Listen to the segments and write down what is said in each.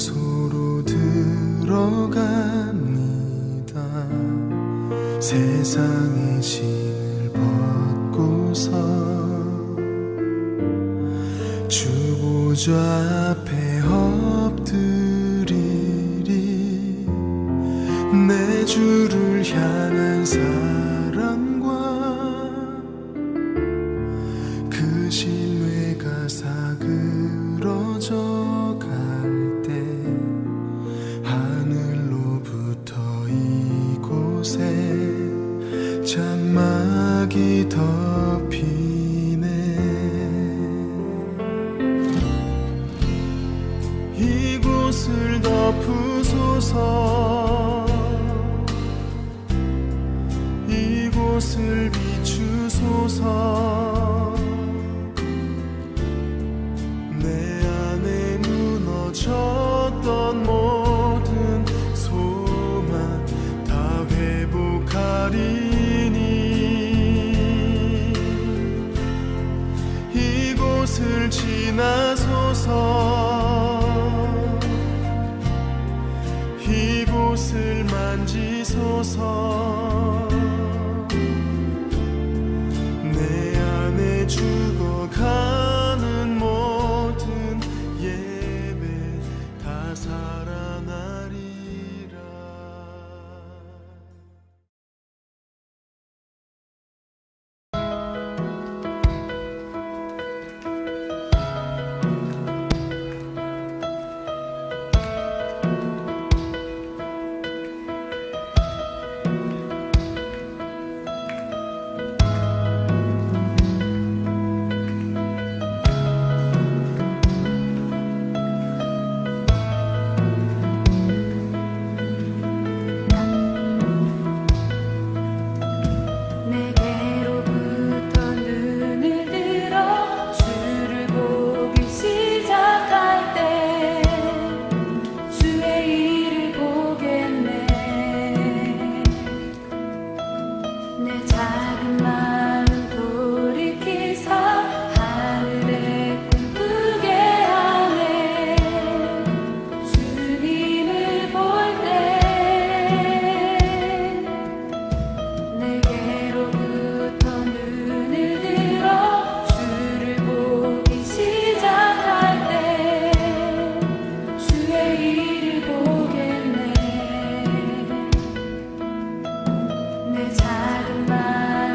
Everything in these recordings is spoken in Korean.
장소로 들어갑니다. 세상의 신을 벗고서 주 보좌 앞에 엎드리리. 내 주를 향한 사랑과 그 신뢰가 사그러져 갈 때 하늘로부터 이곳에 장막이 덮이네. 이곳을 덮으소서. 이곳을 비추소서. 내 안에 무너졌던 모든 소망 다 회복하리니. 이곳을 지나소서. 이곳을 만지소서. 내 안에 죽어가는 모든 예배 다 살아나리라. 내게로부터 눈을 들어 주를 보기 시작할 때 주의 일을 보겠네. 내 작은 마음 돌이키사 하늘에 꿈꾸게 하네. 주님을 볼 때 내게로부터 눈을 들어 주를 보기 시작할 때 주의 일을 보겠네. 내 작은 마음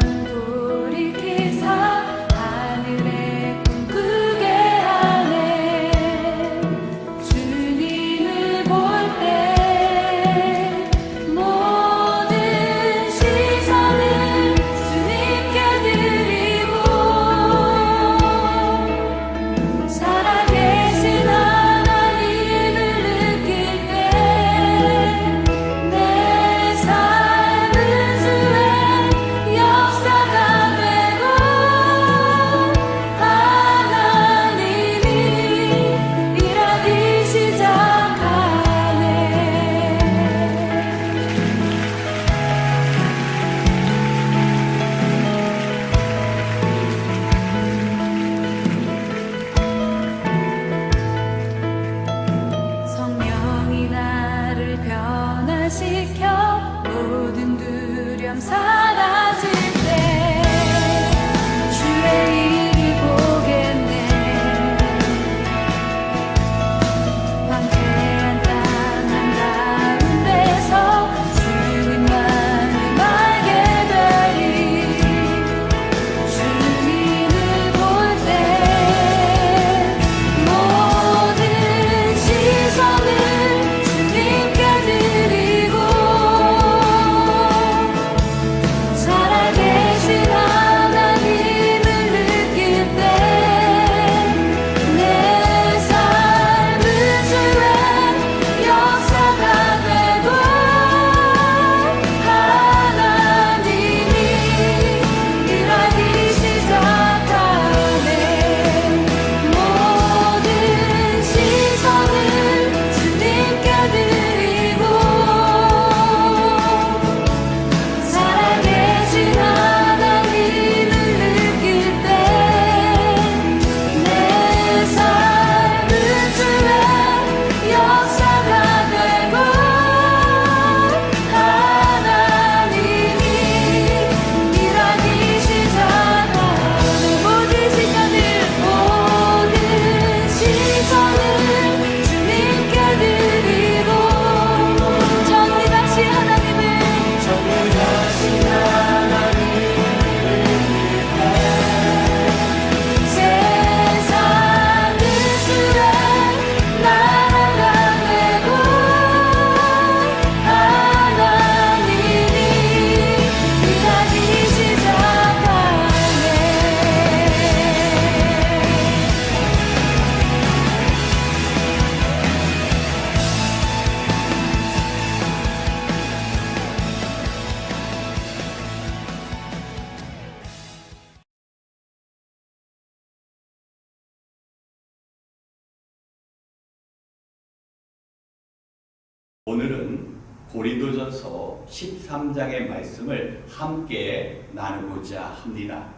오늘은 고린도전서 13장의 말씀을 함께 나누고자 합니다.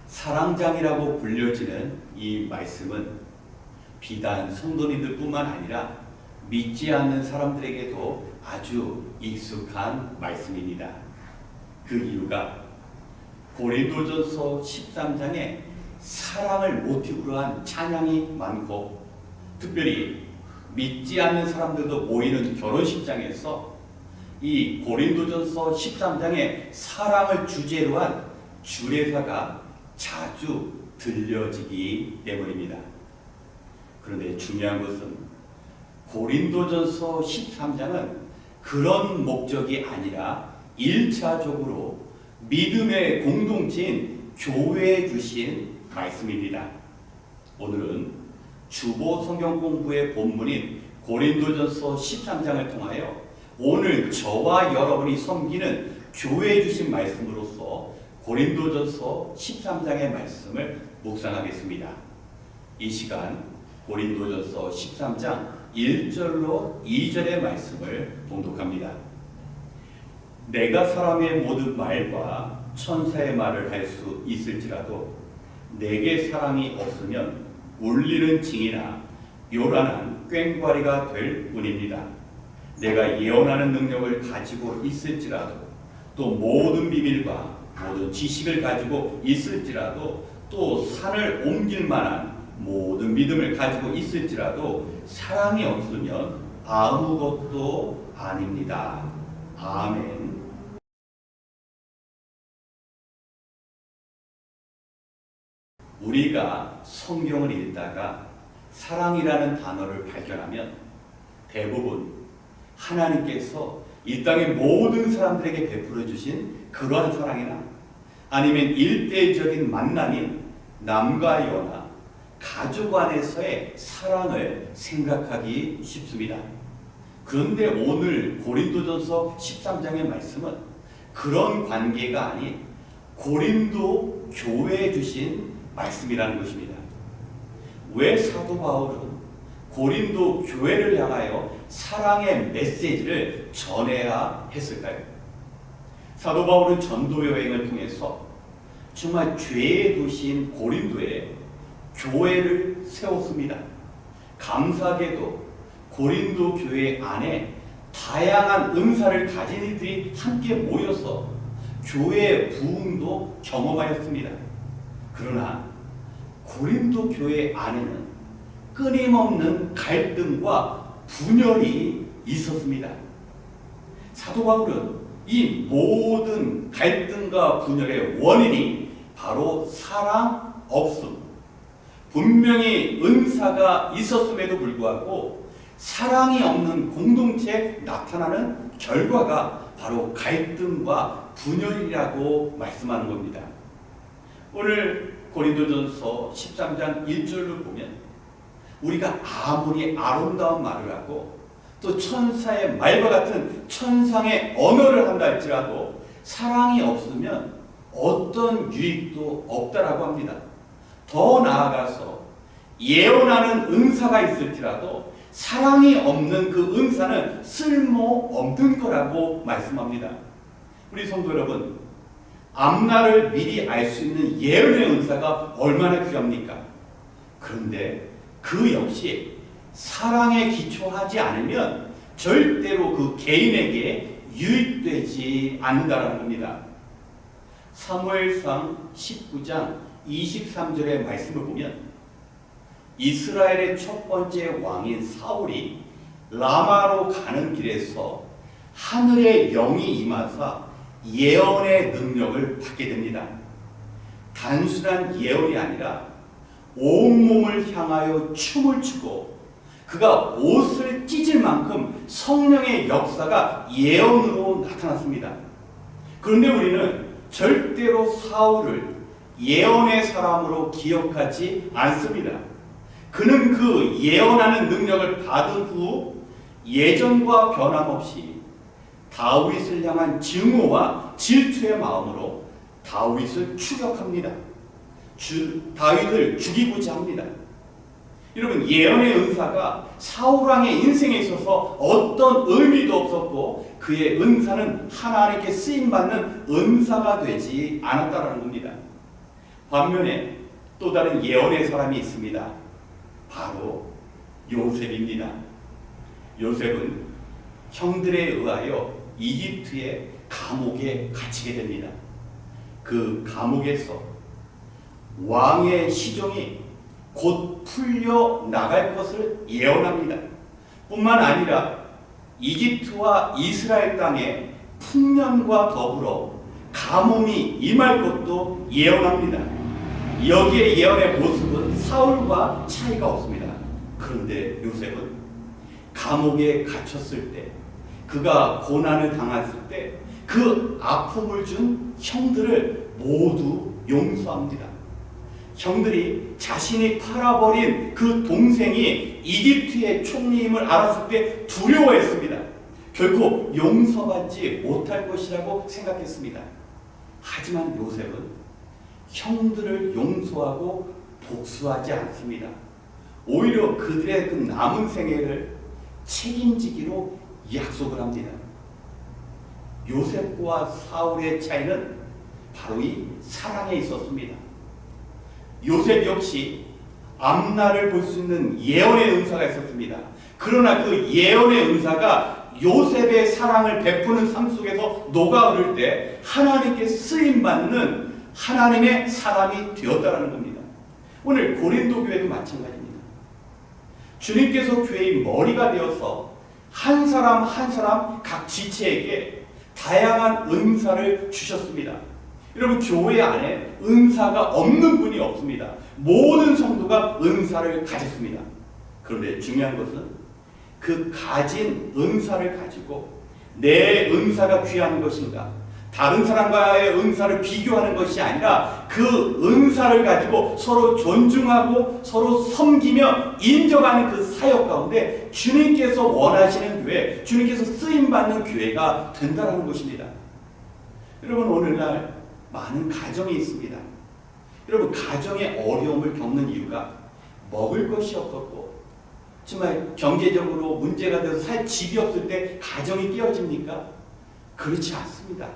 사랑장이라고 불려지는 이 말씀은 비단 성도님들뿐만 아니라 믿지 않는 사람들에게도 아주 익숙한 말씀입니다. 그 이유가 고린도전서 13장에 사랑을 모티브로 한 찬양이 많고, 특별히 믿지 않는 사람들도 모이는 결혼식장에서 이 고린도전서 13장에 사랑을 주제로 한 주례사가 자주 들려지기 때문입니다. 그런데 중요한 것은 고린도전서 13장은 그런 목적이 아니라 1차적으로 믿음의 공동체인 교회에 주신 말씀입니다. 오늘은 주보 성경 공부의 본문인 고린도전서 13장을 통하여 오늘 저와 여러분이 섬기는 교회에 주신 말씀으로서 고린도전서 13장의 말씀을 묵상하겠습니다. 이 시간 고린도전서 13장 1절로 2절의 말씀을 봉독합니다. 내가 사람의 모든 말과 천사의 말을 할 수 있을지라도 내게 사랑이 없으면 울리는 징이나 요란한 꽹과리가 될 뿐입니다. 내가 예언하는 능력을 가지고 있을지라도, 또 모든 비밀과 모든 지식을 가지고 있을지라도, 또 산을 옮길 만한 모든 믿음을 가지고 있을지라도 사랑이 없으면 아무것도 아닙니다. 아멘. 우리가 성경을 읽다가 사랑이라는 단어를 발견하면 대부분 하나님께서 이 땅의 모든 사람들에게 베풀어 주신 그러한 사랑이나 아니면 일대적인 만남인 남과 여나 가족 안에서의 사랑을 생각하기 쉽습니다. 그런데 오늘 고린도전서 13장의 말씀은 그런 관계가 아닌 고린도 교회에 주신 말씀이라는 것입니다. 왜 사도 바울은 고린도 교회를 향하여 사랑의 메시지를 전해야 했을까요? 사도 바울은 전도 여행을 통해서 정말 죄의 도시인 고린도에 교회를 세웠습니다. 감사하게도 고린도 교회 안에 다양한 은사를 가진 이들이 함께 모여서 교회의 부흥도 경험하였습니다. 그러나 고린도 교회 안에는 끊임없는 갈등과 분열이 있었습니다. 사도 바울은 이 모든 갈등과 분열의 원인이 바로 사랑 없음, 분명히 은사가 있었음에도 불구하고 사랑이 없는 공동체에 나타나는 결과가 바로 갈등과 분열이라고 말씀하는 겁니다. 오늘 고린도전서 13장 1절을 보면 우리가 아무리 아름다운 말을 하고 또 천사의 말과 같은 천상의 언어를 한다 할지라도 사랑이 없으면 어떤 유익도 없다라고 합니다. 더 나아가서 예언하는 은사가 있을지라도 사랑이 없는 그 은사는 쓸모없는 거라고 말씀합니다. 우리 성도 여러분, 앞날을 미리 알 수 있는 예언의 은사가 얼마나 귀합니까? 그런데 그 역시 사랑에 기초하지 않으면 절대로 그 개인에게 유익되지 않는다는 겁니다. 사무엘상 19장 23절의 말씀을 보면 이스라엘의 첫 번째 왕인 사울이 라마로 가는 길에서 하늘의 영이 임하사 예언의 능력을 받게 됩니다. 단순한 예언이 아니라 온몸을 향하여 춤을 추고 그가 옷을 찢을 만큼 성령의 역사가 예언으로 나타났습니다. 그런데 우리는 절대로 사울을 예언의 사람으로 기억하지 않습니다. 그는 그 예언하는 능력을 받은 후 예전과 변함없이 다윗을 향한 증오와 질투의 마음으로 다윗을 추격합니다. 다윗을 죽이고자 합니다. 여러분, 예언의 은사가 사울왕의 인생에 있어서 어떤 의미도 없었고 그의 은사는 하나님께 쓰임받는 은사가 되지 않았다라는 겁니다. 반면에 또 다른 예언의 사람이 있습니다. 바로 요셉입니다. 요셉은 형들에 의하여 이집트의 감옥에 갇히게 됩니다. 그 감옥에서 왕의 시종이 곧 풀려 나갈 것을 예언합니다. 뿐만 아니라 이집트와 이스라엘 땅에 풍년과 더불어 가뭄이 임할 것도 예언합니다. 여기에 예언의 모습은 사울과 차이가 없습니다. 그런데 요셉은 감옥에 갇혔을 때, 그가 고난을 당했을 때 그 아픔을 준 형들을 모두 용서합니다. 형들이 자신이 팔아버린 그 동생이 이집트의 총리임을 알았을 때 두려워했습니다. 결코 용서받지 못할 것이라고 생각했습니다. 하지만 요셉은 형들을 용서하고 복수하지 않습니다. 오히려 그들의 그 남은 생애를 책임지기로 약속을 합니다. 요셉과 사울의 차이는 바로 이 사랑에 있었습니다. 요셉 역시 앞날을 볼 수 있는 예언의 은사가 있었습니다. 그러나 그 예언의 은사가 요셉의 사랑을 베푸는 삶 속에서 녹아오를 때 하나님께 쓰임받는 하나님의 사람이 되었다는 겁니다. 오늘 고린도 교회도 마찬가지입니다. 주님께서 교회의 머리가 되어서 한 사람 한 사람 각 지체에게 다양한 은사를 주셨습니다. 여러분, 교회 안에 은사가 없는 분이 없습니다. 모든 성도가 은사를 가졌습니다. 그런데 중요한 것은 그 가진 은사를 가지고 내 은사가 귀한 것인가, 다른 사람과의 은사를 비교하는 것이 아니라 그 은사를 가지고 서로 존중하고 서로 섬기며 인정하는 그 사역 가운데 주님께서 원하시는 교회, 주님께서 쓰임받는 교회가 된다는 것입니다. 여러분, 오늘날 많은 가정이 있습니다. 여러분, 가정의 어려움을 겪는 이유가 먹을 것이 없었고 정말 경제적으로 문제가 돼서 살 집이 없을 때 가정이 깨어집니까? 그렇지 않습니다.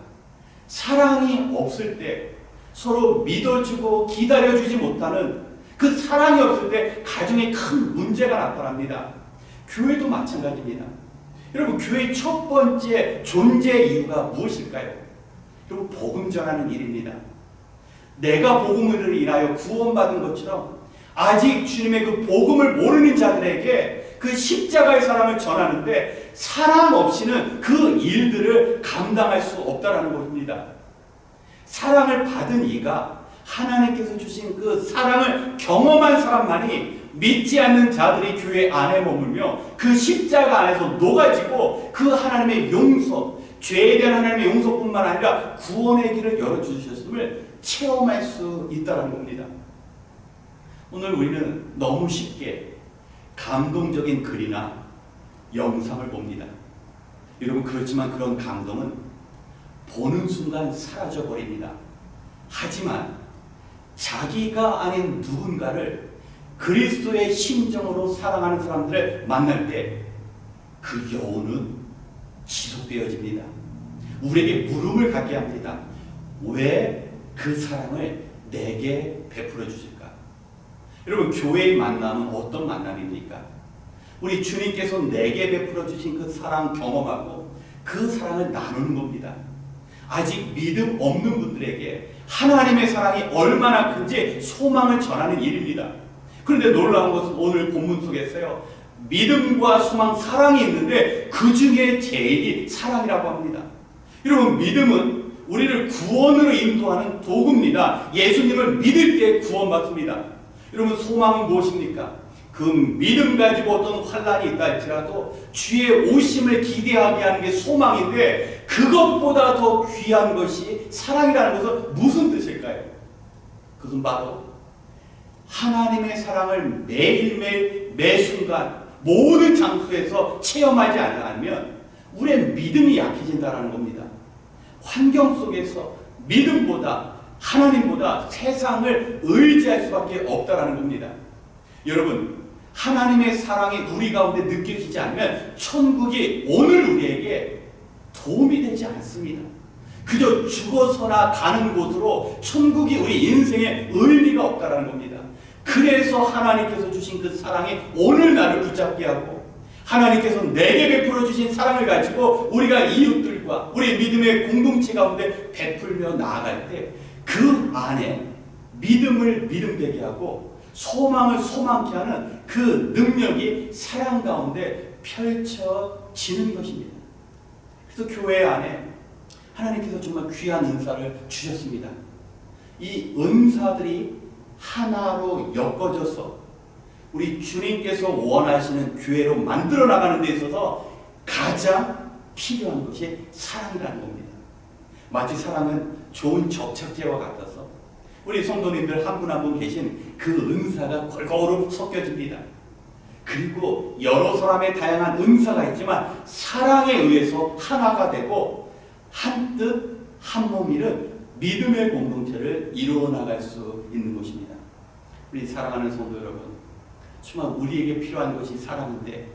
사랑이 없을 때, 서로 믿어주고 기다려주지 못하는 그 사랑이 없을 때 가정에 큰 문제가 나타납니다. 교회도 마찬가지입니다. 여러분, 교회의 첫 번째 존재 이유가 무엇일까요? 여러분, 복음 전하는 일입니다. 내가 복음을 인하여 구원받은 것처럼 아직 주님의 그 복음을 모르는 자들에게 그 십자가의 사랑을 전하는데 사랑 없이는 그 일들을 감당할 수 없다는 것입니다. 사랑을 받은 이가 하나님께서 주신 그 사랑을 경험한 사람만이 믿지 않는 자들이 교회 안에 머물며 그 십자가 안에서 녹아지고 그 하나님의 용서, 죄에 대한 하나님의 용서뿐만 아니라 구원의 길을 열어주셨음을 체험할 수 있다는 겁니다. 오늘 우리는 너무 쉽게 감동적인 글이나 영상을 봅니다. 여러분, 그렇지만 그런 감동은 보는 순간 사라져버립니다. 하지만 자기가 아닌 누군가를 그리스도의 심정으로 사랑하는 사람들을 만날 때 그 여운은 지속되어집니다. 우리에게 물음을 갖게 합니다. 왜 그 사랑을 내게 베풀어 주실까? 여러분, 교회의 만남은 어떤 만남입니까? 우리 주님께서 내게 베풀어 주신 그 사랑 경험하고 그 사랑을 나누는 겁니다. 아직 믿음 없는 분들에게 하나님의 사랑이 얼마나 큰지 소망을 전하는 일입니다. 그런데 놀라운 것은 오늘 본문 속에서요, 믿음과 소망, 사랑이 있는데 그 중에 제일이 사랑이라고 합니다. 여러분, 믿음은 우리를 구원으로 인도하는 도구입니다. 예수님을 믿을 때 구원받습니다. 여러분, 소망은 무엇입니까? 그 믿음 가지고 어떤 환난이 있다 할지라도 주의 오심을 기대하게 하는 게 소망인데 그것보다 더 귀한 것이 사랑이라는 것은 무슨 뜻일까요? 그것은 바로 하나님의 사랑을 매일매일 매순간 모든 장소에서 체험하지 않으면 우리의 믿음이 약해진다는 겁니다. 환경 속에서 믿음보다 하나님보다 세상을 의지할 수밖에 없다는 겁니다. 여러분, 하나님의 사랑이 우리 가운데 느껴지지 않으면 천국이 오늘 우리에게 도움이 되지 않습니다. 그저 죽어서나 가는 곳으로 천국이 우리 인생에 의미가 없다라는 겁니다. 그래서 하나님께서 주신 그 사랑이 오늘 나를 붙잡게 하고, 하나님께서 내게 베풀어 주신 사랑을 가지고 우리가 이웃들과 우리 믿음의 공동체 가운데 베풀며 나아갈 때 그 안에 믿음을 믿음되게 하고 소망을 소망케 하는 그 능력이 사랑 가운데 펼쳐지는 것입니다. 그래서 교회 안에 하나님께서 정말 귀한 은사를 주셨습니다. 이 은사들이 하나로 엮어져서 우리 주님께서 원하시는 교회로 만들어 나가는 데 있어서 가장 필요한 것이 사랑이라는 겁니다. 마치 사랑은 좋은 접착제와 같아서 우리 성도님들 한 분 한 분 계신 그 은사가 골고루 섞여집니다. 그리고 여러 사람의 다양한 은사가 있지만 사랑에 의해서 하나가 되고 한 뜻 한 몸이는 믿음의 공동체를 이루어 나갈 수 있는 것입니다. 우리 사랑하는 성도 여러분, 정말 우리에게 필요한 것이 사랑인데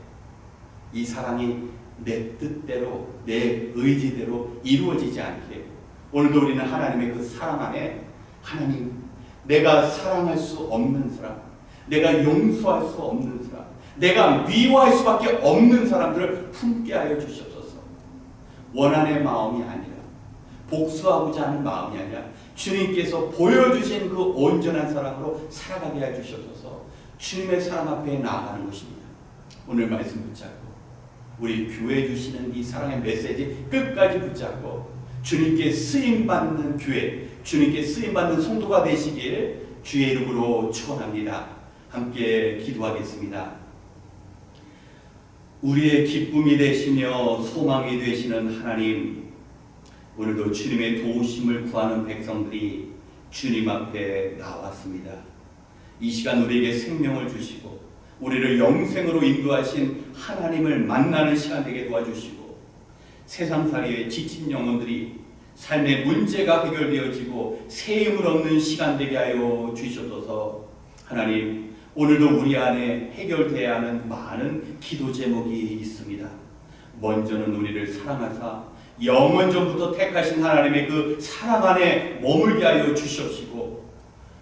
이 사랑이 내 뜻대로 내 의지대로 이루어지지 않게 오늘도 우리는 하나님의 그 사랑 안에 하나님, 내가 사랑할 수 없는 사람, 내가 용서할 수 없는 사람, 내가 미워할 수밖에 없는 사람들을 품게 하여 주시옵소서. 원한의 마음이 아니라, 복수하고자 하는 마음이 아니라 주님께서 보여주신 그 온전한 사랑으로 살아가게 해 주시옵소서. 주님의 사랑 앞에 나아가는 것입니다. 오늘 말씀 붙잡고 우리 교회 주시는 이 사랑의 메시지 끝까지 붙잡고 주님께 쓰임받는 교회, 주님께 쓰임받는 성도가 되시길 주의 이름으로 축원합니다. 함께 기도하겠습니다. 우리의 기쁨이 되시며 소망이 되시는 하나님, 오늘도 주님의 도우심을 구하는 백성들이 주님 앞에 나왔습니다. 이 시간 우리에게 생명을 주시고 우리를 영생으로 인도하신 하나님을 만나는 시간 되게 도와주시고, 세상살이에 지친 영혼들이 삶의 문제가 해결되어지고 새 힘을 얻는 시간 되게 하여 주시옵소서. 하나님, 오늘도 우리 안에 해결돼야 하는 많은 기도 제목이 있습니다. 먼저는 우리를 사랑하사 영원 전부터 택하신 하나님의 그 사랑 안에 머물게 하여 주시옵시고,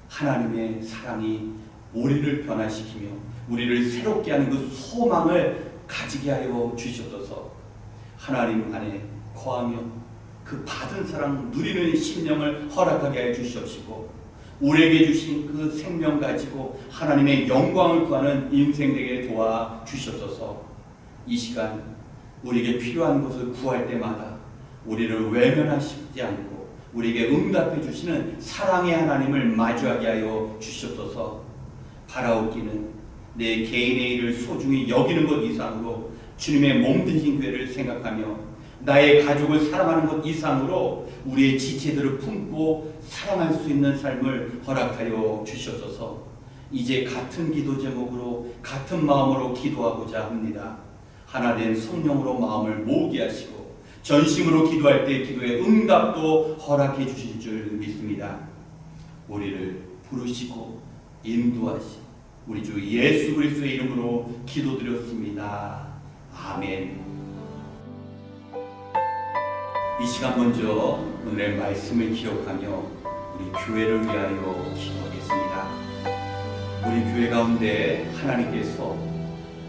하나님의 사랑이 우리를 변화시키며 우리를 새롭게 하는 그 소망을 가지게 하여 주시옵소서. 하나님 안에 거하며 그 받은 사랑 누리는 심령을 허락하게 하여 주시옵시고, 우리에게 주신 그 생명 가지고 하나님의 영광을 구하는 인생 되게 도와 주시옵소서. 이 시간 우리에게 필요한 것을 구할 때마다 우리를 외면하시지 않고 우리에게 응답해 주시는 사랑의 하나님을 마주하게 하여 주시옵소서. 바라옵기는 내 개인의 일을 소중히 여기는 것 이상으로 주님의 몸 되신 교회를 생각하며 나의 가족을 사랑하는 것 이상으로 우리의 지체들을 품고 사랑할 수 있는 삶을 허락하여 주시옵소서. 이제 같은 기도 제목으로 같은 마음으로 기도하고자 합니다. 하나 된 성령으로 마음을 모으게 하시고 전심으로 기도할 때 기도의 응답도 허락해 주실 줄 믿습니다. 우리를 부르시고 인도하시 우리 주 예수 그리스도의 이름으로 기도드렸습니다. 아멘. 이 시간 먼저 오늘의 말씀을 기억하며 우리 교회를 위하여 기도하겠습니다. 우리 교회 가운데 하나님께서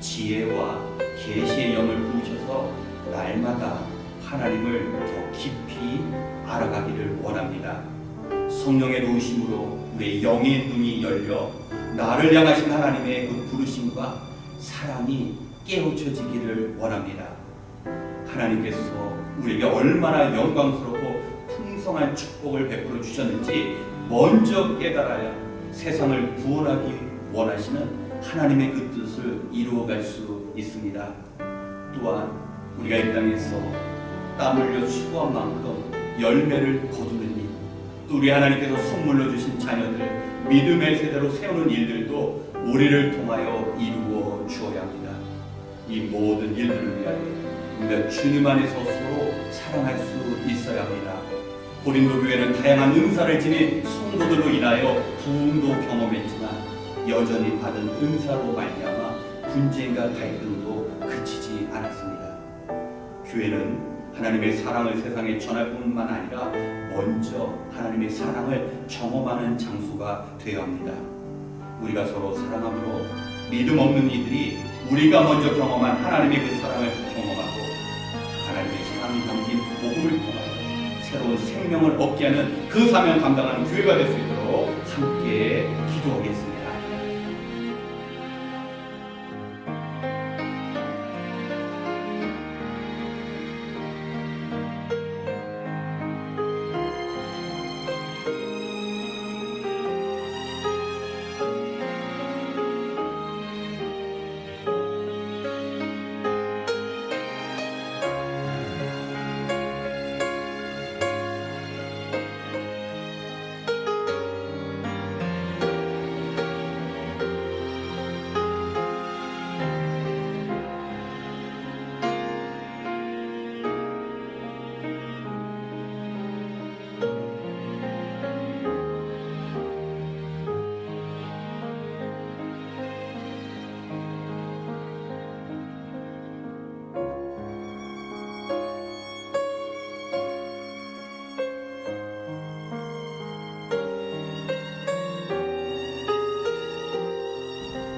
지혜와 계시의 영을 부으셔서 날마다 하나님을 더 깊이 알아가기를 원합니다. 성령의 도우심으로 우리의 영의 눈이 열려 나를 향하신 하나님의 그 부르심과 사랑이 깨우쳐지기를 원합니다. 하나님께서 우리에게 얼마나 영광스럽고 풍성한 축복을 베풀어 주셨는지 먼저 깨달아야 세상을 구원하기 원하시는 하나님의 그 뜻을 이루어갈 수 있습니다. 또한 우리가 이 땅에서 땀 흘려 수고한 만큼 열매를 거두느니 또 우리 하나님께서 선물로 주신 자녀들 믿음의 세대로 세우는 일들도 우리를 통하여 이루어 주어야 합니다. 이 모든 일들을 위하여 우리가 주님 안에서 서로 사랑할 수 있어야 합니다. 고린도 교회는 다양한 은사를 지닌 성도들로 인하여 부흥도 경험했지만 여전히 받은 은사로 말미암아 분쟁과 갈등도 그치지 않았습니다. 교회는 하나님의 사랑을 세상에 전할 뿐만 아니라 먼저 하나님의 사랑을 경험하는 장소가 되어야 합니다. 우리가 서로 사랑함으로 믿음 없는 이들이 우리가 먼저 경험한 하나님의 그 사랑을 경험하고 하나님의 사랑이 담긴 복음을 통하여 새로운 생명을 얻게 하는 그 사명 감당하는 교회가 될 수 있도록 함께 기도하겠습니다.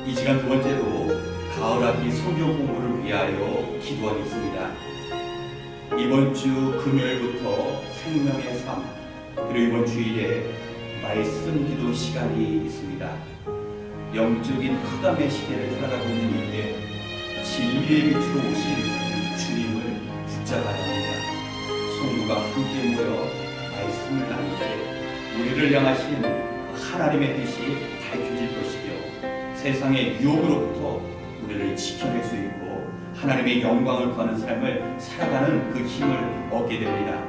이 시간 두 번째로 가을학기 성경 공부를 위하여 기도하겠습니다. 이번 주 금요일부터 생명의 삶, 그리고 이번 주일에 말씀 기도 시간이 있습니다. 영적인 흑암의 시대를 살아가고 있는 이때 진리의 빛으로 오신 주님을 붙잡아야 합니다. 성도가 함께 모여 말씀을 나눌 때 우리를 향하신 하나님의 뜻이 밝혀질 것이며 세상의 유혹으로부터 우리를 지켜낼 수 있고 하나님의 영광을 구하는 삶을 살아가는 그 힘을 얻게 됩니다.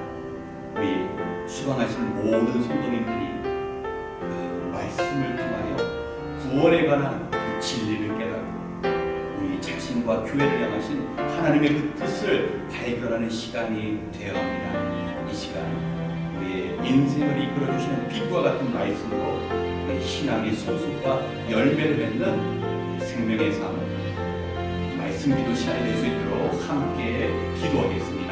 우리 수강하신 모든 성도님들이 그 말씀을 통하여 구원에 관한 그 진리를 깨닫고 우리 자신과 교회를 향하신 하나님의 그 뜻을 발견하는 시간이 되어야 합니다. 이 시간 우리의 인생을 이끌어주시는 빛과 같은 말씀으로 우리 신앙의 소속과 열매를 맺는 생명의 삶 말씀 기도 시간이 될 수 있도록 함께 기도하겠습니다.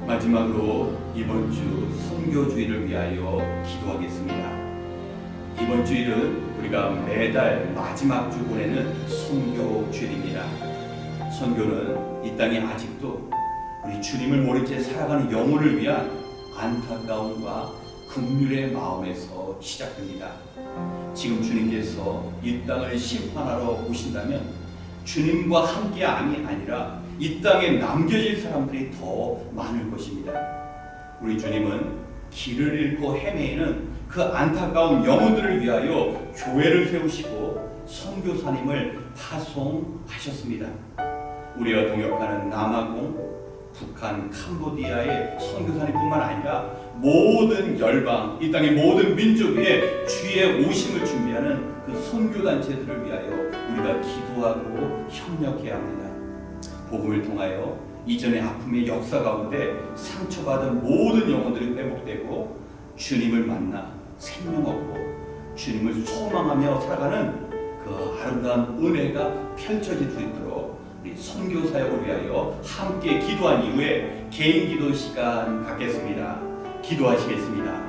마지막으로 이번 주 선교주일을 위하여 기도하겠습니다. 이번 주일은 우리가 매달 마지막 주 보내는 선교주일입니다. 선교는 이 땅에 아직도 우리 주님을 모른 채 살아가는 영혼을 위한 안타까움과 긍휼의 마음에서 시작됩니다. 지금 주님께서 이 땅을 심판하러 오신다면 주님과 함께함이 아니라 이 땅에 남겨질 사람들이 더 많을 것입니다. 우리 주님은 길을 잃고 헤매이는 그 안타까운 영혼들을 위하여 교회를 세우시고 선교사님을 파송하셨습니다. 우리가 동역하는 남아공, 북한, 캄보디아의 선교사님뿐만 아니라 모든 열방, 이 땅의 모든 민족 위에 주의 오심을 준비하는 그 선교단체들을 위하여 우리가 기도하고 협력해야 합니다. 복음을 통하여 이전의 아픔의 역사 가운데 상처받은 모든 영혼들이 회복되고 주님을 만나 생명 얻고 주님을 소망하며 살아가는 그 아름다운 은혜가 펼쳐질 수 있도록 우리 선교 사역을 위하여 함께 기도한 이후에 개인 기도 시간 갖겠습니다. 기도하시겠습니다.